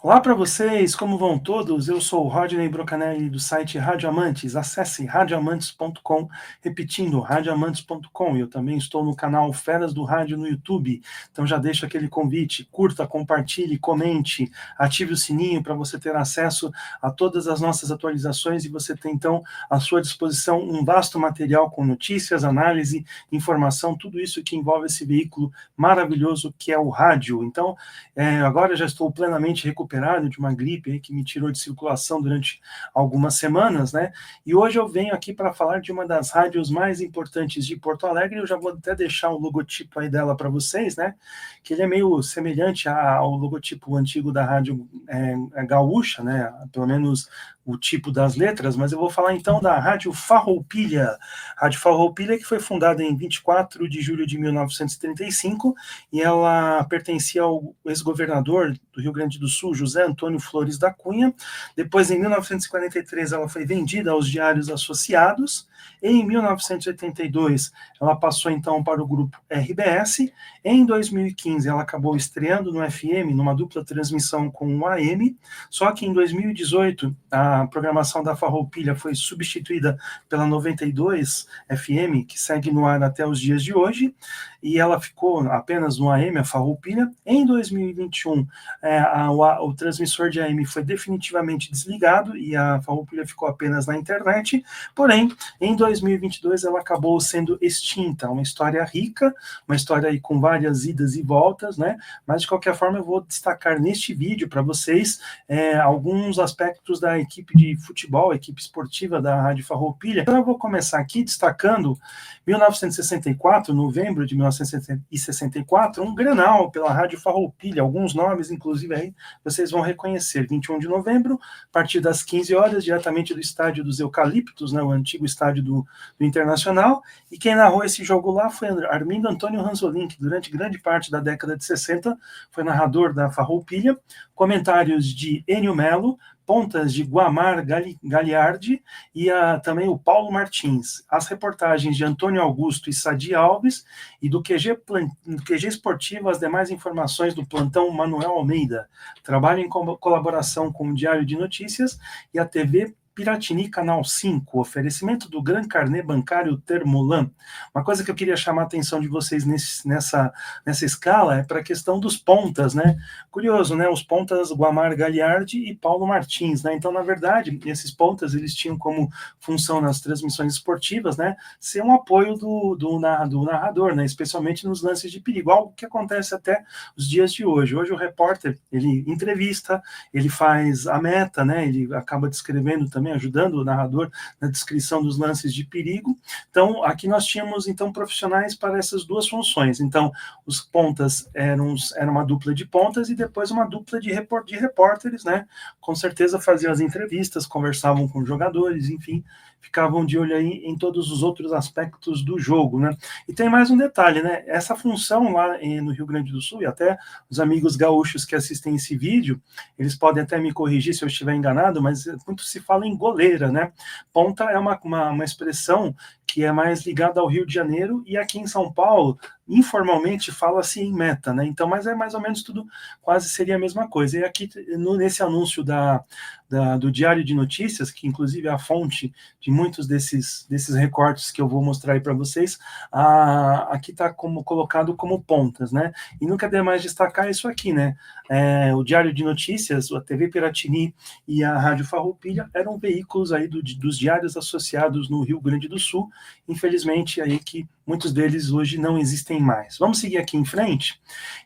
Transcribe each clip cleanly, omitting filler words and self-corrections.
Olá para vocês, como vão todos? Eu sou o Rodney Brocanelli do site Rádio Amantes. Acesse radioamantes.com, repetindo, radioamantes.com. Eu também estou no canal Feras do Rádio no YouTube, então já deixo aquele convite, curta, compartilhe, comente, ative o sininho para você ter acesso a todas as nossas atualizações e você ter então à sua disposição um vasto material com notícias, análise, informação, tudo isso que envolve esse veículo maravilhoso que é o rádio. Então, agora já estou plenamente recuperado de uma gripe aí que me tirou de circulação durante algumas semanas, né? E hoje eu venho aqui para falar de uma das rádios mais importantes de Porto Alegre. Eu já vou até deixar o logotipo aí dela para vocês, né? Que ele é meio semelhante ao logotipo antigo da rádio gaúcha, né? Pelo menos o tipo das letras, mas eu vou falar então da Rádio Farroupilha. Rádio Farroupilha, que foi fundada em 24 de julho de 1935, e ela pertencia ao ex-governador do Rio Grande do Sul, José Antônio Flores da Cunha. Depois, em 1943, ela foi vendida aos Diários Associados. Em 1982, ela passou então para o grupo RBS. Em 2015, ela acabou estreando no FM, numa dupla transmissão com o AM. Só que em 2018, a programação da Farroupilha foi substituída pela 92 FM, que segue no ar até os dias de hoje, e ela ficou apenas no AM, a Farroupilha. Em 2021, o transmissor de AM foi definitivamente desligado e a Farroupilha ficou apenas na internet. Porém, em 2022 ela acabou sendo extinta. Uma história rica, uma história aí com várias idas e voltas, né? Mas de qualquer forma eu vou destacar neste vídeo para vocês alguns aspectos da equipe de futebol, equipe esportiva da Rádio Farroupilha. Então eu vou começar aqui destacando 1964, novembro de 1964, um Grenal pela Rádio Farroupilha, alguns nomes, inclusive, aí vocês vão reconhecer. 21 de novembro, a partir das 15 horas, diretamente do estádio dos Eucaliptos, né, o antigo estádio do Internacional, e quem narrou esse jogo lá foi Armindo Antônio Ranzolin, que durante grande parte da década de 60 foi narrador da Farroupilha, comentários de Enio Melo, pontas de Guamar Gagliardi e também o Paulo Martins. As reportagens de Antônio Augusto e Sadi Alves, e do QG Esportivo, as demais informações do plantão Manuel Almeida. Trabalho em colaboração com o Diário de Notícias e a TV Piratini Canal 5, oferecimento do Gran Carnê Bancário Termolan. Uma coisa que eu queria chamar a atenção de vocês nessa escala é para a questão dos pontas, né? Curioso, né? Os pontas Guamar Gagliardi e Paulo Martins, né? Então, na verdade, esses pontas, eles tinham como função nas transmissões esportivas, né? Ser um apoio do narrador, né? Especialmente nos lances de perigo, algo que acontece até os dias de hoje. Hoje o repórter, ele entrevista, ele faz a meta, né? Ele acaba descrevendo também, ajudando o narrador na descrição dos lances de perigo. Então, aqui nós tínhamos, então, profissionais para essas duas funções. Então, os pontas eram uma dupla de pontas e depois uma dupla de repórteres, né? Com certeza faziam as entrevistas, conversavam com os jogadores, enfim, ficavam de olho aí em todos os outros aspectos do jogo, né? E tem mais um detalhe, né? Essa função lá no Rio Grande do Sul, e até os amigos gaúchos que assistem esse vídeo, eles podem até me corrigir se eu estiver enganado, mas muito se fala em goleira, né? Ponta é uma expressão que é mais ligada ao Rio de Janeiro, e aqui em São Paulo, informalmente, fala-se em meta, né? Então, mas é mais ou menos tudo, quase seria a mesma coisa. E aqui, nesse anúncio do Diário de Notícias, que inclusive é a fonte de muitos desses recortes que eu vou mostrar aí para vocês, aqui está colocado como pontas, né? E nunca demais destacar isso aqui, né? O Diário de Notícias, a TV Piratini e a Rádio Farroupilha eram veículos aí dos diários associados no Rio Grande do Sul. Infelizmente, aí que muitos deles hoje não existem mais. Vamos seguir aqui em frente.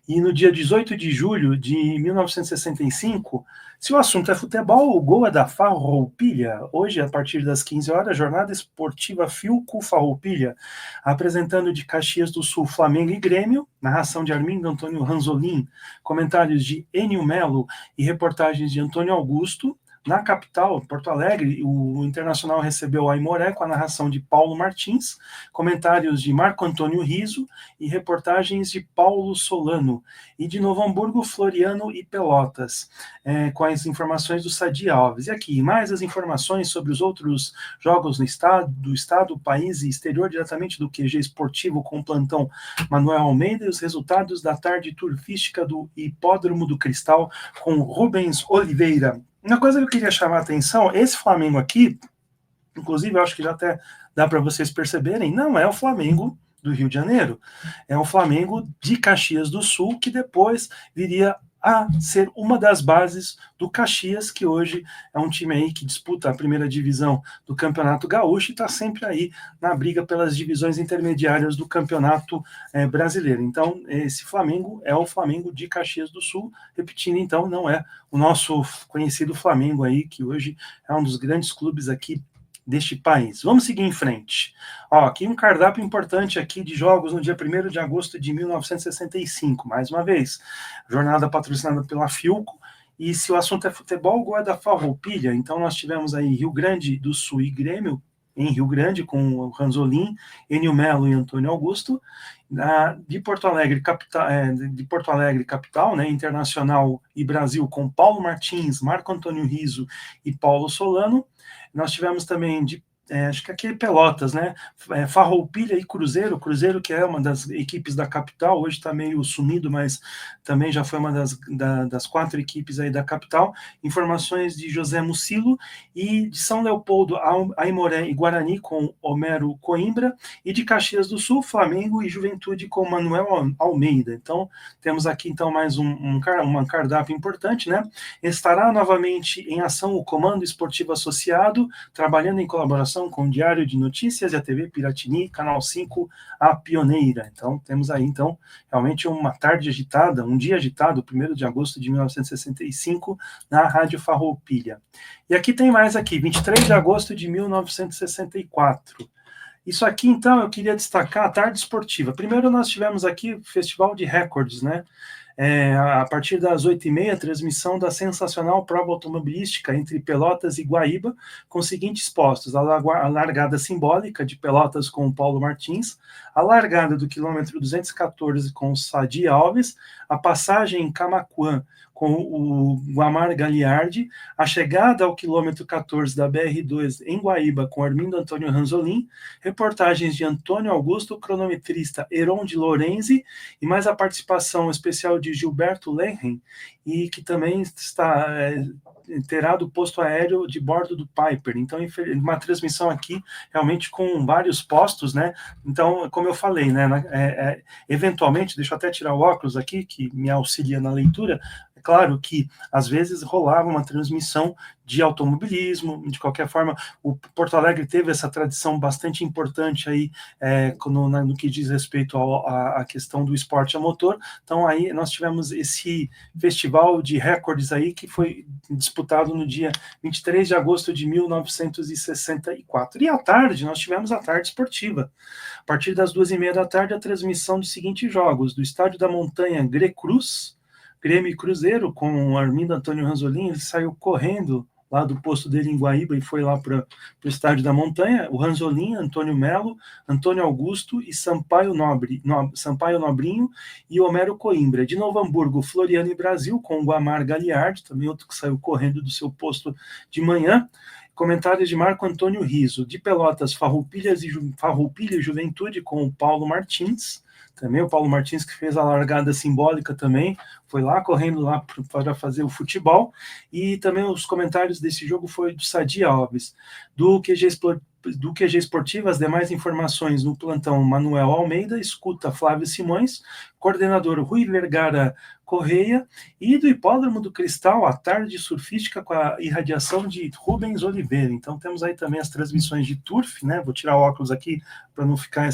E no dia 18 de julho de 1965, se o assunto é futebol, o gol é da Farroupilha. Hoje, a partir das 15 horas, jornada esportiva Filco Farroupilha, apresentando de Caxias do Sul Flamengo e Grêmio, narração de Armindo Antônio Ranzolin, comentários de Enio Melo e reportagens de Antônio Augusto. Na capital, Porto Alegre, o Internacional recebeu a Aimoré com a narração de Paulo Martins, comentários de Marco Antônio Riso e reportagens de Paulo Solano. E de Novo Hamburgo, Floriano e Pelotas, com as informações do Sadi Alves. E aqui, mais as informações sobre os outros jogos no estado, país e exterior, diretamente do QG Esportivo, com o plantão Manuel Almeida, e os resultados da tarde turfística do Hipódromo do Cristal, com Rubens Oliveira. Uma coisa que eu queria chamar a atenção, esse Flamengo aqui, inclusive eu acho que já até dá para vocês perceberem, não é o Flamengo do Rio de Janeiro, é o Flamengo de Caxias do Sul, que depois viria a ser uma das bases do Caxias, que hoje é um time aí que disputa a primeira divisão do Campeonato Gaúcho e está sempre aí na briga pelas divisões intermediárias do Campeonato Brasileiro. Então, esse Flamengo é o Flamengo de Caxias do Sul, repetindo, então, não é o nosso conhecido Flamengo aí, que hoje é um dos grandes clubes aqui deste país. Vamos seguir em frente. Ó, aqui um cardápio importante aqui de jogos no dia 1º de agosto de 1965, mais uma vez, jornada patrocinada pela Philco, e se o assunto é futebol, gol é da Farroupilha, então nós tivemos aí Rio Grande do Sul e Grêmio, em Rio Grande, com o Ranzolin, Enio Melo e Antônio Augusto, de Porto Alegre, capital, né, Internacional e Brasil, com Paulo Martins, Marco Antônio Riso e Paulo Solano. Nós tivemos também acho que aqui Pelotas, né? Farroupilha e Cruzeiro, que é uma das equipes da capital, hoje está meio sumido, mas também já foi uma das 4 equipes aí da capital. Informações de José Mucilo, e de São Leopoldo, Aimoré e Guarani, com Homero Coimbra, e de Caxias do Sul, Flamengo e Juventude, com Manuel Almeida. Então, temos aqui então mais um cardápio importante, né? Estará novamente em ação o Comando Esportivo Associado, trabalhando em colaboração com o Diário de Notícias e a TV Piratini, Canal 5, a pioneira. Então, temos aí, então, realmente uma tarde agitada, um dia agitado, 1º de agosto de 1965, na Rádio Farroupilha. E aqui tem mais aqui, 23 de agosto de 1964. Isso aqui, então, eu queria destacar a tarde esportiva. Primeiro, nós tivemos aqui o Festival de Recordes, né? A partir das 8h30, transmissão da sensacional prova automobilística entre Pelotas e Guaíba, com os seguintes postos: a largada simbólica de Pelotas com o Paulo Martins, a largada do quilômetro 214 com o Sadi Alves, a passagem em Camaquã com o Guamar Gagliardi, a chegada ao quilômetro 14 da BR-2 em Guaíba com Armindo Antônio Ranzolin, reportagens de Antônio Augusto, cronometrista Heron de Lorenzi, e mais a participação especial de Gilberto Lenren, e que também terá do posto aéreo de bordo do Piper. Então, uma transmissão aqui realmente com vários postos, né? Então, como eu falei, né? Eventualmente, deixa eu até tirar o óculos aqui, que me auxilia na leitura. É claro que, às vezes, rolava uma transmissão de automobilismo, de qualquer forma, o Porto Alegre teve essa tradição bastante importante aí, no que diz respeito à questão do esporte a motor. Então, aí nós tivemos esse festival de recordes aí, que foi disputado no dia 23 de agosto de 1964. E à tarde, nós tivemos a tarde esportiva. A partir das 2h30 da tarde, a transmissão dos seguintes jogos: do Estádio da Montanha, Grêmio e Cruzeiro, com o Armindo Antônio Ranzolin. Ele saiu correndo lá do posto dele em Guaíba e foi lá para o Estádio da Montanha. O Ranzolin, Antônio Melo, Antônio Augusto e Sampaio Nobrinho e Homero Coimbra. De Novo Hamburgo, Floriano e Brasil, com o Guamar Gagliardi, também outro que saiu correndo do seu posto de manhã. Comentários de Marco Antônio Riso. De Pelotas, Farroupilha e Juventude, com o Paulo Martins. Também o Paulo Martins, que fez a largada simbólica também, foi lá correndo lá para fazer o futebol. E também os comentários desse jogo foi do Sadi Alves. Do QG Esportivo, as demais informações no plantão Manuel Almeida, escuta Flávio Simões, coordenador Rui Vergara Correia, e do Hipódromo do Cristal, a tarde surfística com a irradiação de Rubens Oliveira. Então temos aí também as transmissões de turf, né? Vou tirar o óculos aqui para não ficar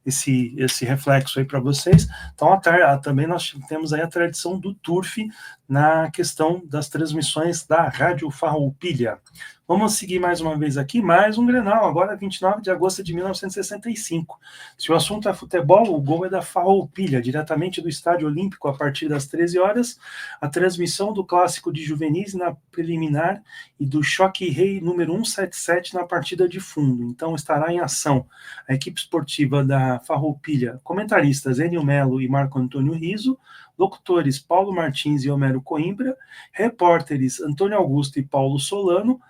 esse reflexo aí para vocês. Então, também nós temos aí a tradição do turf na questão das transmissões da Rádio Farroupilha. Vamos seguir mais uma vez aqui, mais um Grenal, agora 29 de agosto de 1965. Se o assunto é futebol, o gol é da Farroupilha, diretamente do Estádio Olímpico, a partir das 13 horas, a transmissão do Clássico de Juvenis na preliminar e do Choque Rei número 177 na partida de fundo. Então estará em ação a equipe esportiva da Farroupilha, comentaristas Enio Melo e Marco Antônio Riso, locutores Paulo Martins e Homero Coimbra, repórteres Antônio Augusto e Paulo Solano,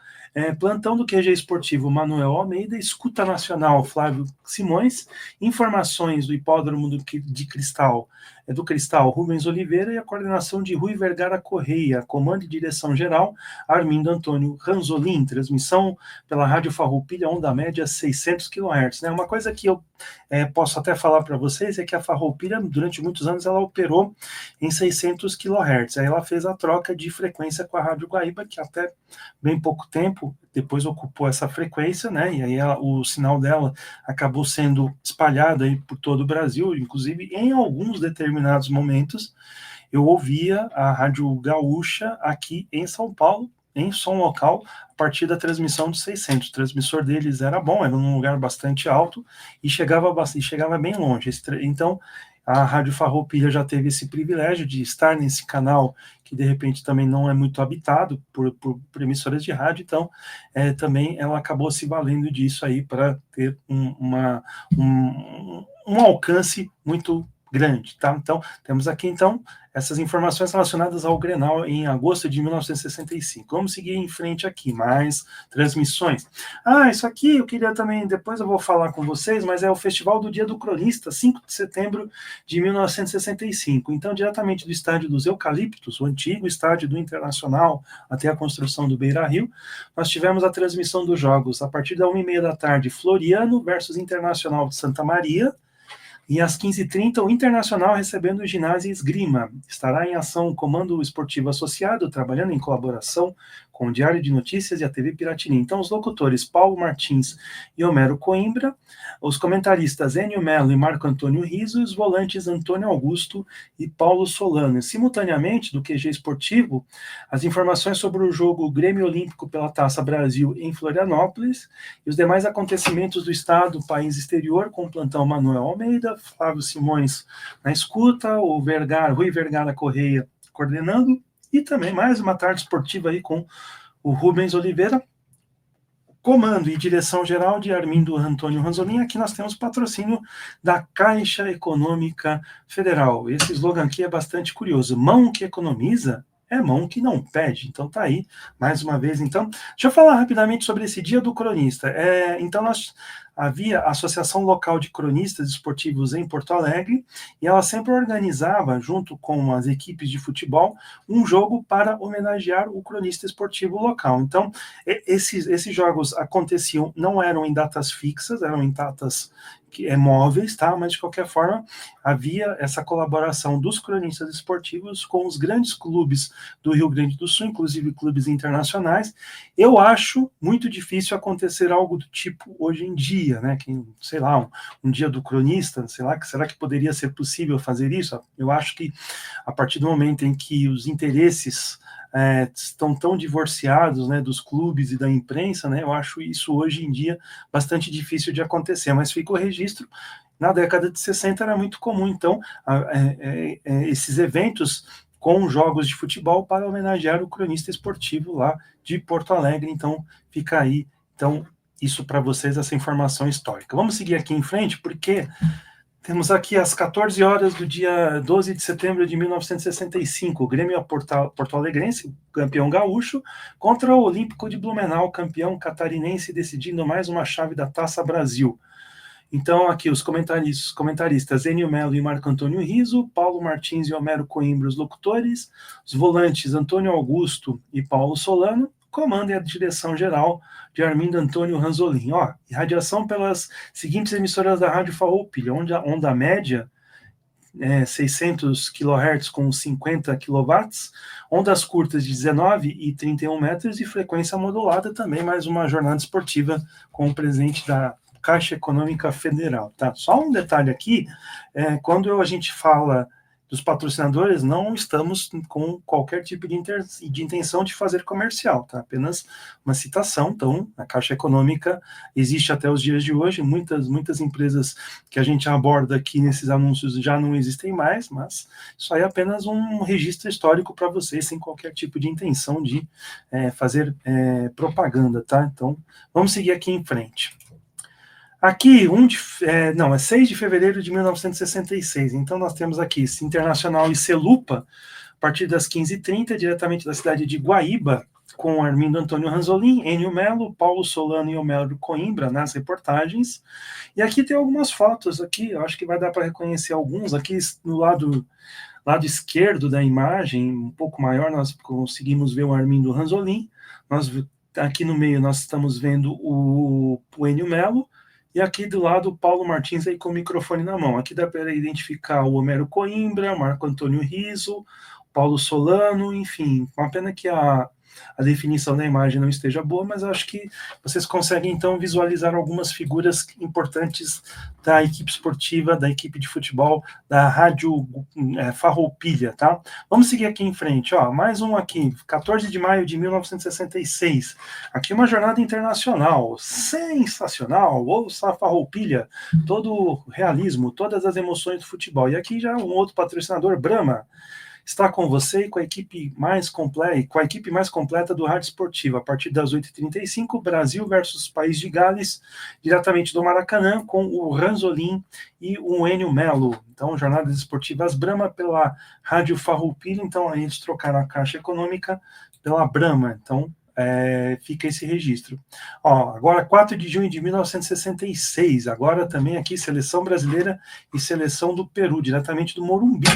plantão do QG Esportivo Manuel Almeida, escuta nacional Flávio Simões, informações do Hipódromo de Cristal, do Cristal Rubens Oliveira e a coordenação de Rui Vergara Correia, comando e direção geral Armindo Antônio Ranzolin, transmissão pela Rádio Farroupilha, onda média 600 kHz. Né? Uma coisa que eu posso até falar para vocês é que a Farroupilha, durante muitos anos, ela operou em 600 kHz. Aí ela fez a troca de frequência com a Rádio Guaíba, que até bem pouco tempo depois ocupou essa frequência, né? E aí o sinal dela acabou sendo espalhado aí por todo o Brasil, inclusive em alguns determinados momentos eu ouvia a Rádio Gaúcha aqui em São Paulo, em som local, a partir da transmissão dos 600. O transmissor deles era bom, era num lugar bastante alto e chegava bem longe. Então, a Rádio Farroupilha já teve esse privilégio de estar nesse canal que, de repente, também não é muito habitado por emissoras de rádio, então, também ela acabou se valendo disso aí para ter um alcance muito grande, tá? Então, temos aqui, então, essas informações relacionadas ao Grenal em agosto de 1965. Vamos seguir em frente aqui, mais transmissões. Isso aqui eu queria também, depois eu vou falar com vocês, mas é o Festival do Dia do Cronista, 5 de setembro de 1965. Então, diretamente do Estádio dos Eucaliptos, o antigo estádio do Internacional, até a construção do Beira-Rio, nós tivemos a transmissão dos jogos a partir da 1h30 da tarde, Floriano versus Internacional de Santa Maria, e às 15h30, o Internacional recebendo o Ginásio Esgrima. Estará em ação o Comando Esportivo Associado, trabalhando em colaboração com o Diário de Notícias e a TV Piratini. Então, os locutores Paulo Martins e Homero Coimbra, os comentaristas Enio Melo e Marco Antônio Riso, e os volantes Antônio Augusto e Paulo Solano. Simultaneamente, do QG Esportivo, as informações sobre o jogo Grêmio Olímpico pela Taça Brasil em Florianópolis e os demais acontecimentos do estado, país exterior, com o plantão Manuel Almeida, Flávio Simões na escuta, o Rui Vergara Correia coordenando, e também mais uma tarde esportiva aí com o Rubens Oliveira, comando e direção geral de Armindo Antônio Ranzolin. Aqui nós temos patrocínio da Caixa Econômica Federal. Esse slogan aqui é bastante curioso. Mão que economiza é mão que não pede. Então tá aí, mais uma vez. Então, deixa eu falar rapidamente sobre esse Dia do Cronista. Então, havia a Associação Local de Cronistas Esportivos em Porto Alegre, e ela sempre organizava, junto com as equipes de futebol, um jogo para homenagear o cronista esportivo local. Então, esses jogos aconteciam, não eram em datas fixas, eram em datas móveis, tá? Mas de qualquer forma havia essa colaboração dos cronistas esportivos com os grandes clubes do Rio Grande do Sul, inclusive clubes internacionais. Eu acho muito difícil acontecer algo do tipo hoje em dia, né? Que, sei lá, um dia do cronista, sei lá, será que poderia ser possível fazer isso? Eu acho que a partir do momento em que os interesses estão tão divorciados, né, dos clubes e da imprensa, né, eu acho isso hoje em dia bastante difícil de acontecer, mas fica o registro. Na década de 60 era muito comum, então, esses eventos com jogos de futebol para homenagear o cronista esportivo lá de Porto Alegre. Então, fica aí, então, isso para vocês, essa informação histórica. Vamos seguir aqui em frente, porque temos aqui às 14 horas do dia 12 de setembro de 1965, o Grêmio Porto Alegrense, campeão gaúcho, contra o Olímpico de Blumenau, campeão catarinense, decidindo mais uma chave da Taça Brasil. Então, aqui os comentaristas Enio Melo e Marco Antônio Riso, Paulo Martins e Homero Coimbra, os locutores, os volantes Antônio Augusto e Paulo Solano, comando e a direção geral de Armindo Antônio Ranzolin. Irradiação pelas seguintes emissoras da Rádio Farroupilha, onde a onda média 600 kHz com 50 kW, ondas curtas de 19 e 31 metros e frequência modulada também, mais uma jornada esportiva com o presidente da Caixa Econômica Federal. Tá? Só um detalhe aqui, quando a gente fala dos patrocinadores, não estamos com qualquer tipo de intenção de fazer comercial, tá? Apenas uma citação. Então, a Caixa Econômica existe até os dias de hoje, muitas empresas que a gente aborda aqui nesses anúncios já não existem mais, mas isso aí é apenas um registro histórico para vocês, sem qualquer tipo de intenção de fazer propaganda, tá? Então, vamos seguir aqui em frente. Aqui, 6 de fevereiro de 1966. Então, nós temos aqui Internacional e Celupa, a partir das 15h30, diretamente da cidade de Guaíba, com Armindo Antônio Ranzolin, Enio Melo, Paulo Solano e Homero Coimbra nas reportagens. E aqui tem algumas fotos, aqui, eu acho que vai dar para reconhecer alguns. Aqui no lado esquerdo da imagem, um pouco maior, nós conseguimos ver o Armindo Ranzolin. Aqui no meio nós estamos vendo o Enio Melo, e aqui do lado o Paulo Martins aí com o microfone na mão. Aqui dá para identificar o Homero Coimbra, Marco Antônio Riso, Paulo Solano, enfim. Uma pena que a definição da imagem não esteja boa, mas acho que vocês conseguem então visualizar algumas figuras importantes da equipe esportiva, da equipe de futebol, da Rádio Farroupilha, tá? Vamos seguir aqui em frente, ó, mais um aqui, 14 de maio de 1966, aqui uma jornada internacional, sensacional, ouça a Farroupilha, todo o realismo, todas as emoções do futebol, e aqui já um outro patrocinador, Brahma, está com você e com a equipe mais completa do Rádio Esportivo, a partir das 8h35, Brasil versus País de Gales, diretamente do Maracanã, com o Ranzolin e o Enio Melo. Então, jornadas esportivas Brahma pela Rádio Farroupilha, então aí eles trocaram a Caixa Econômica pela Brahma, então fica esse registro. Ó, agora 4 de junho de 1966, agora também aqui Seleção Brasileira e Seleção do Peru, diretamente do Morumbi,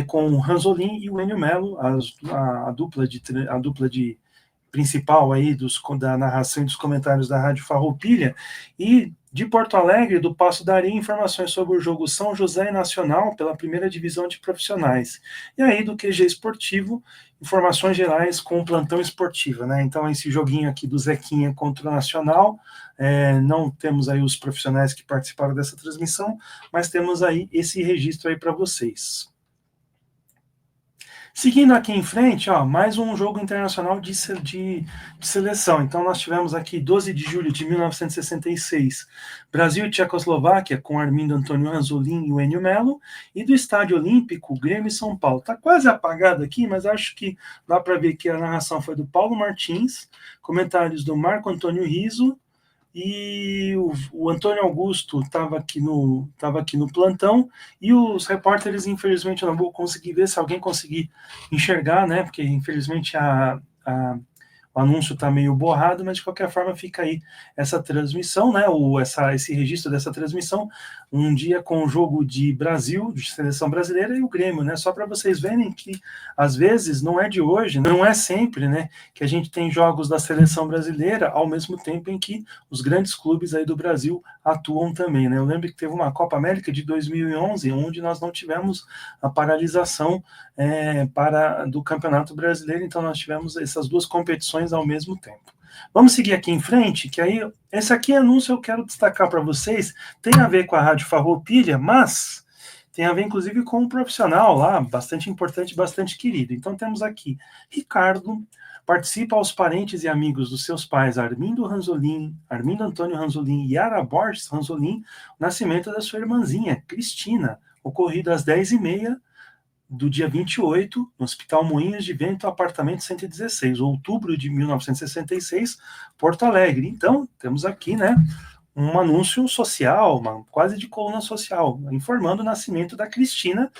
com o Ranzolin e o Enio Melo, a dupla de principal aí da narração e dos comentários da Rádio Farroupilha, e de Porto Alegre, do Passo da Areia, informações sobre o jogo São José Nacional pela primeira divisão de profissionais. E aí do QG Esportivo, informações gerais com o plantão esportivo, né? Então esse joguinho aqui do Zequinha contra o Nacional, não temos aí os profissionais que participaram dessa transmissão, mas temos aí esse registro aí para vocês. Seguindo aqui em frente, ó, mais um jogo internacional de seleção. Então, nós tivemos aqui 12 de julho de 1966, Brasil e Tchecoslováquia, com Armindo Antônio Ranzolin e o Enio Melo, e do Estádio Olímpico, Grêmio e São Paulo. Está quase apagado aqui, mas acho que dá para ver que a narração foi do Paulo Martins, comentários do Marco Antônio Riso, e o Antônio Augusto estava aqui no plantão, e os repórteres, infelizmente, eu não vou conseguir ver, se alguém conseguir enxergar, né, porque infelizmente o anúncio está meio borrado, mas de qualquer forma fica aí essa transmissão, né, esse registro dessa transmissão, um dia com o jogo de Brasil, de seleção brasileira, e o Grêmio, né, só para vocês verem que às vezes não é de hoje, não é sempre, né, que a gente tem jogos da seleção brasileira ao mesmo tempo em que os grandes clubes aí do Brasil atuam também, né. Eu lembro que teve uma Copa América de 2011, onde nós não tivemos a paralisação do Campeonato Brasileiro, então nós tivemos essas duas competições ao mesmo tempo. Vamos seguir aqui em frente, que aí, esse aqui anúncio eu quero destacar para vocês, tem a ver com a Rádio Farroupilha, mas tem a ver inclusive com um profissional lá, bastante importante, bastante querido. Então temos aqui, Ricardo participa aos parentes e amigos dos seus pais, Armindo Antônio Ranzolin e Yara Borges Ranzolin, o nascimento da sua irmãzinha, Cristina, ocorrido às 10h30, do dia 28, no Hospital Moinhos de Vento, apartamento 116, outubro de 1966, Porto Alegre. Então, temos aqui, né, um anúncio social, quase de coluna social, informando o nascimento da Cristina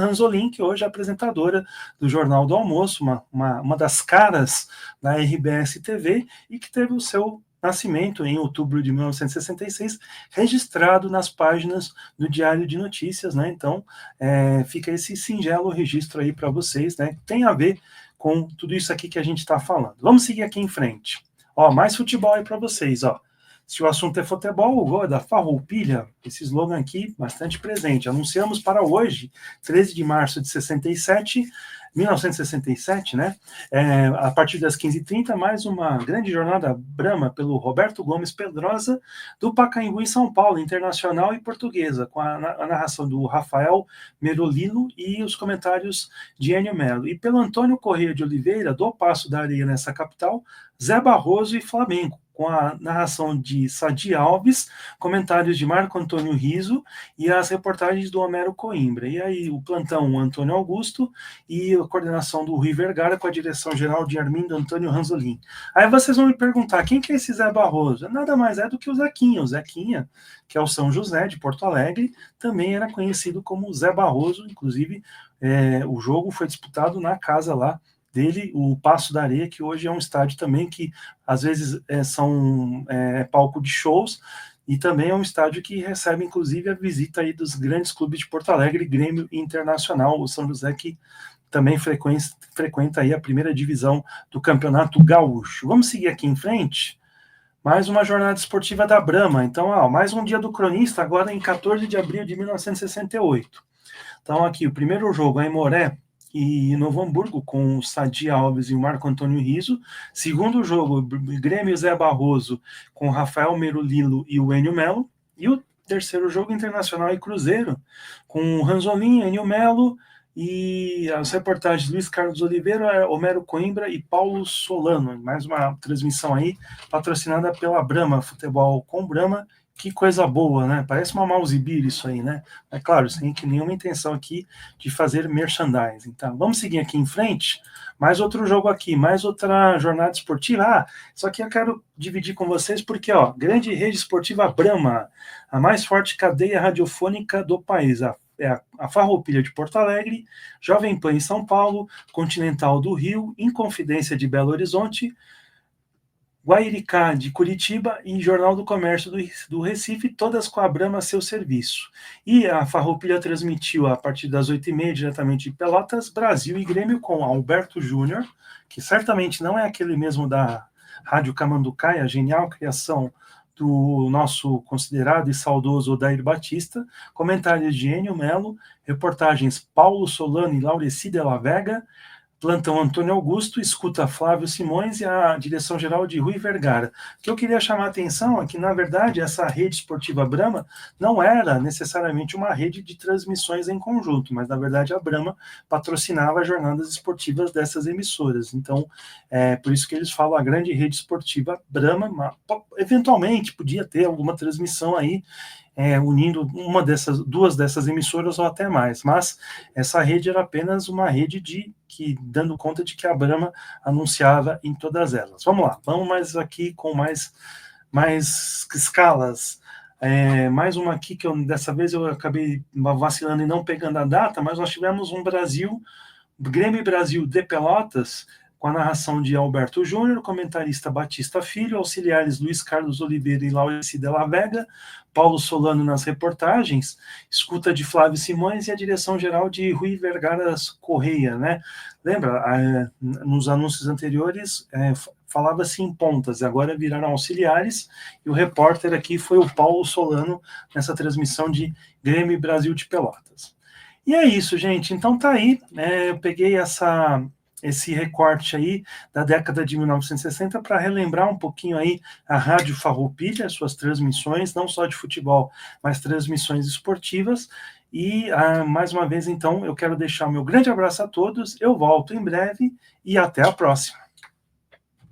Ranzolin, que hoje é apresentadora do Jornal do Almoço, uma das caras da RBS TV, e que teve o seu nascimento em outubro de 1966, registrado nas páginas do Diário de Notícias, né? Então, fica esse singelo registro aí para vocês, né? Tem a ver com tudo isso aqui que a gente está falando. Vamos seguir aqui em frente. Ó, mais futebol aí para vocês, ó. Se o assunto é futebol, o gol é da Farroupilha, esse slogan aqui bastante presente. Anunciamos para hoje, 13 de março de 1967, né? A partir das 15h30, mais uma grande jornada Brahma pelo Roberto Gomes Pedrosa, do Pacaembu em São Paulo, internacional e portuguesa, com a narração do Rafael Merolino e os comentários de Enio Melo. E pelo Antônio Corrêa de Oliveira, do Passo da Areia nessa capital, Zé Barroso e Flamengo, com a narração de Sadi Alves, comentários de Marco Antônio Riso e as reportagens do Homero Coimbra. E aí o plantão Antônio Augusto e a coordenação do Rui Vergara com a direção geral de Armindo Antônio Ranzolin. Aí vocês vão me perguntar, quem que é esse Zé Barroso? Nada mais é do que o Zequinha. O Zequinha, que é o São José de Porto Alegre, também era conhecido como Zé Barroso, inclusive o jogo foi disputado na casa lá dele, o Passo da Areia, que hoje é um estádio também que às vezes são palco de shows, e também é um estádio que recebe inclusive a visita aí dos grandes clubes de Porto Alegre, Grêmio Internacional, o São José, que também frequenta aí a primeira divisão do Campeonato Gaúcho. Vamos seguir aqui em frente. Mais uma jornada esportiva da Brahma. Então, mais um dia do cronista, agora em 14 de abril de 1968. Então, aqui, o primeiro jogo é em Moré e Novo Hamburgo, com o Sadi Alves e o Marco Antônio Riso. Segundo jogo, Grêmio Zé Barroso, com o Rafael Merolino e o Enio Melo. E o terceiro jogo, Internacional e Cruzeiro, com o Ranzolin, Enio Melo, e as reportagens Luiz Carlos Oliveira, Homero Coimbra e Paulo Solano. Mais uma transmissão aí, patrocinada pela Brahma, Futebol com Brahma. Que coisa boa, né? Parece uma mouse beer isso aí, né? É claro, sem nenhuma intenção aqui de fazer merchandising. Então, vamos seguir aqui em frente. Mais outro jogo aqui, mais outra jornada esportiva. Só que eu quero dividir com vocês porque, grande rede esportiva Brahma, a mais forte cadeia radiofônica do país. A Farroupilha de Porto Alegre, Jovem Pan em São Paulo, Continental do Rio, Inconfidência de Belo Horizonte, Guairicá de Curitiba e Jornal do Comércio do Recife, todas com a Brahma a seu serviço. E a Farroupilha transmitiu, a partir das 8h30, diretamente de Pelotas, Brasil e Grêmio, com Alberto Júnior, que certamente não é aquele mesmo da Rádio Camanducaia, a genial criação do nosso considerado e saudoso Odair Batista, comentários de Enio Melo, reportagens Paulo Solano e Laureci de la Vega, plantão Antônio Augusto, escuta Flávio Simões e a direção-geral de Rui Vergara. O que eu queria chamar a atenção é que, na verdade, essa rede esportiva Brahma não era necessariamente uma rede de transmissões em conjunto, mas, na verdade, a Brahma patrocinava as jornadas esportivas dessas emissoras. Então, por isso que eles falam a grande rede esportiva Brahma. Eventualmente, podia ter alguma transmissão aí, unindo duas dessas emissoras ou até mais, mas essa rede era apenas uma rede dando conta de que a Brahma anunciava em todas elas. Vamos lá, vamos mais aqui com mais escalas. Mais uma aqui que dessa vez eu acabei vacilando e não pegando a data, mas nós tivemos um Grêmio Brasil de Pelotas, com a narração de Alberto Júnior, comentarista Batista Filho, auxiliares Luiz Carlos Oliveira e Laureci de la Vega, Paulo Solano nas reportagens, escuta de Flávio Simões e a direção-geral de Rui Vergara Correia, né? Lembra, nos anúncios anteriores, falava-se em pontas, agora viraram auxiliares, e o repórter aqui foi o Paulo Solano, nessa transmissão de Grêmio Brasil de Pelotas. E é isso, gente, então tá aí, eu peguei esse recorte aí da década de 1960 para relembrar um pouquinho aí a Rádio Farroupilha, suas transmissões, não só de futebol, mas transmissões esportivas. E mais uma vez, então, eu quero deixar o meu grande abraço a todos, eu volto em breve e até a próxima.